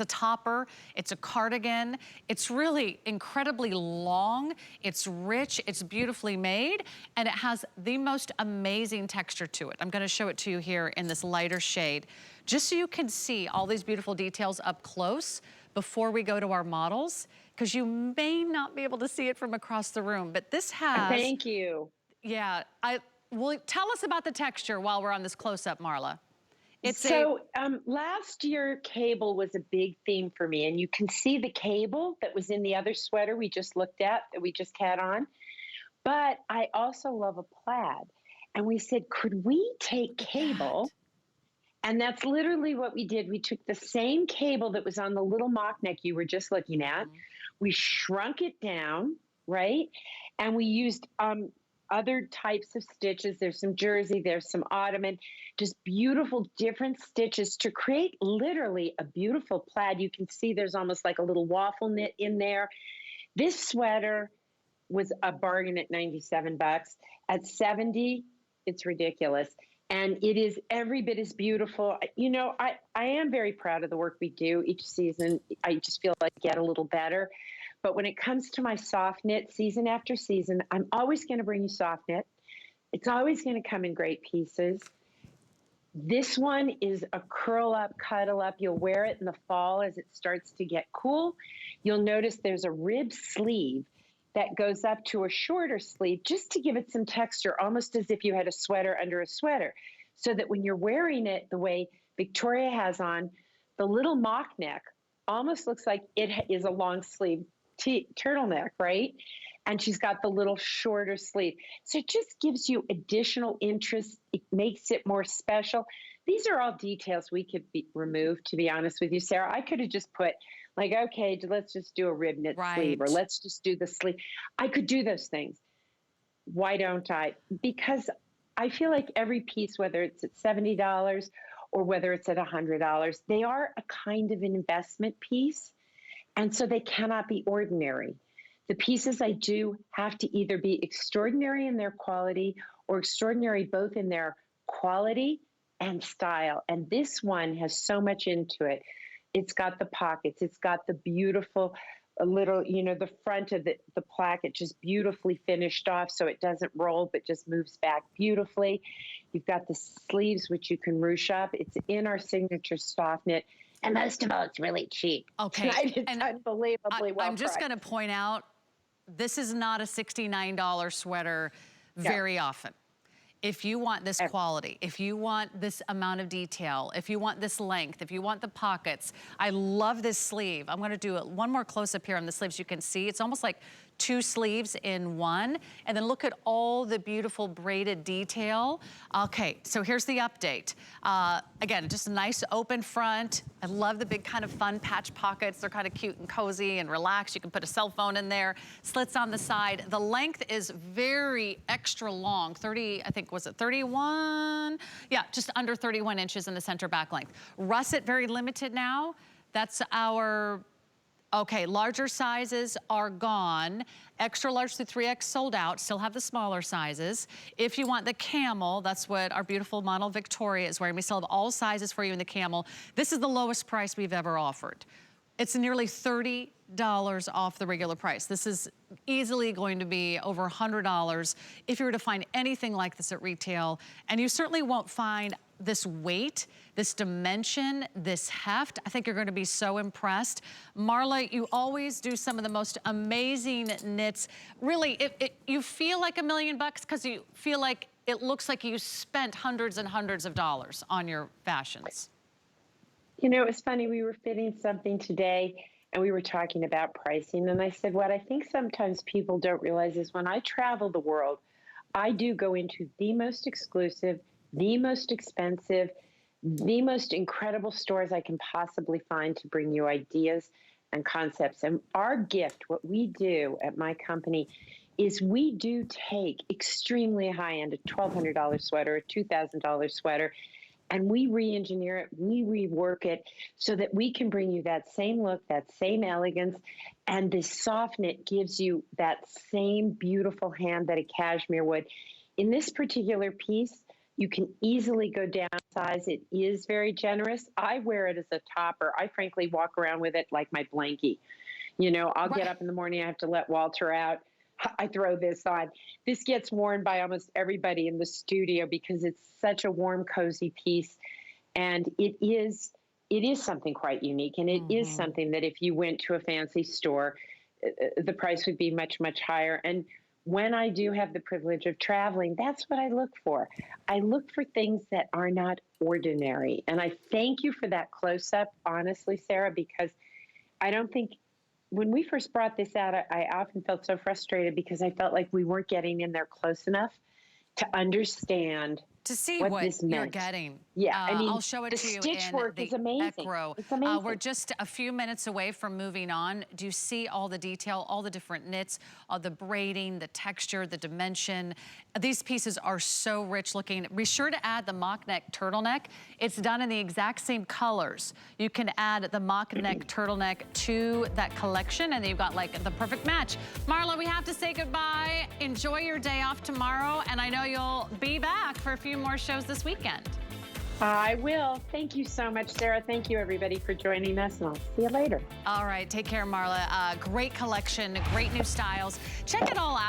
a topper, it's a cardigan. It's really incredibly long, it's rich, it's beautifully made, and it has the most amazing texture to it. I'm gonna show it to you here in this lighter shade, just so you can see all these beautiful details up close before we go to our models, because you may not be able to see it from across the room, but this has... Thank you. Yeah, well, tell us about the texture while we're on this close-up, Marla. Last year, cable was a big theme for me, and you can see the cable that was in the other sweater we just looked at, that we just had on. But I also love a plaid. And we said, could we take cable? And that's literally what we did. We took the same cable that was on the little mock neck you were just looking at. We shrunk it down, right? And we used other types of stitches. There's some jersey, there's some ottoman, just beautiful different stitches to create literally a beautiful plaid. You can see there's almost like a little waffle knit in there. This sweater was a bargain at 97 bucks. At 70, it's ridiculous. And it is every bit as beautiful. You know, I am very proud of the work we do each season. I just feel like I get a little better. But when it comes to my soft knit, season after season, I'm always going to bring you soft knit. It's always going to come in great pieces. This one is a curl up, cuddle up. You'll wear it in the fall as it starts to get cool. You'll notice there's a rib sleeve that goes up to a shorter sleeve just to give it some texture, almost as if you had a sweater under a sweater. So that when you're wearing it the way Victoria has on, the little mock neck almost looks like it is a long sleeve turtleneck, right? And she's got the little shorter sleeve. So it just gives you additional interest. It makes it more special. These are all details we could remove, to be honest with you, Sarah. I could have just put like, okay, let's just do a rib knit sleeve, or let's just do the sleeve. I could do those things. Why don't I? Because I feel like every piece, whether it's at $70 or whether it's at $100, they are a kind of an investment piece. And so they cannot be ordinary. The pieces I do have to either be extraordinary in their quality or extraordinary both in their quality and style. And this one has so much into it. It's got the pockets. It's got the beautiful little, you know, the front of the placket just beautifully finished off so it doesn't roll but just moves back beautifully. You've got the sleeves, which you can ruche up. It's in our signature soft knit. And most of all, it's really cheap. Okay. It's unbelievably well I'm just going to point out, this is not a $69 sweater very often. If you want this quality, if you want this amount of detail, if you want this length, if you want the pockets, I love this sleeve. I'm gonna do one more close-up here on the sleeves. You can see it's almost like 2 sleeves in one. And then look at all the beautiful braided detail. Okay, so here's the update. Again, just a nice open front. I love the big kind of fun patch pockets. They're kind of cute and cozy and relaxed. You can put a cell phone in there. Slits on the side. The length is very extra long. 30, I think, was it 31? Yeah, just under 31 inches in the center back length. Russet, very limited now. That's our... Okay, larger sizes are gone. Extra large through 3X sold out, still have the smaller sizes. If you want the camel, that's what our beautiful model Victoria is wearing. We still have all sizes for you in the camel. This is the lowest price we've ever offered. It's nearly $30 off the regular price. This is easily going to be over $100 if you were to find anything like this at retail. And you certainly won't find this weight, this dimension, this heft. I think you're going to be so impressed. Marla, you always do some of the most amazing knits. Really, you feel like $1 million because you feel like it looks like you spent hundreds and hundreds of dollars on your fashions. You know, it's funny, we were fitting something today and we were talking about pricing. And I said, what I think sometimes people don't realize is when I travel the world, I do go into the most exclusive, the most expensive, the most incredible stores I can possibly find to bring you ideas and concepts. And our gift, what we do at my company, is we do take extremely high-end, a $1,200 sweater, a $2,000 sweater, and we re-engineer it, we rework it so that we can bring you that same look, that same elegance, and this soft knit gives you that same beautiful hand that a cashmere would. In this particular piece, You can easily go down size. It is very generous. I wear it as a topper. I frankly walk around with it like my blankie. You know, I'll get up in the morning, I have to let Walter out. I throw this on. This gets worn by almost everybody in the studio because it's such a warm, cozy piece. And it is something quite unique. And it is something that if you went to a fancy store, the price would be much, much higher. And when I do have the privilege of traveling, that's what I look for. I look for things that are not ordinary. And I thank you for that close-up, honestly, Sarah, because I don't think, when we first brought this out, I often felt so frustrated because I felt like we weren't getting in there close enough to understand to see what what this meant. you're getting. Yeah, I mean, I'll show it the to you stitch in work the is amazing. Acro. It's amazing. We're just a few minutes away from moving on. Do you see all the detail, all the different knits, the braiding, the texture, the dimension? These pieces are so rich looking. Be sure to add the mock neck turtleneck. It's done in the exact same colors. You can add the mock neck turtleneck to that collection, and you've got like the perfect match. Marla, we have to say goodbye. Enjoy your day off tomorrow, and I know you'll be back for a few more shows this weekend. I will. Thank you so much, Sarah. Thank you, everybody, for joining us, and I'll see you later. All right, take care, Marla. Great collection, great new styles. Check it all out.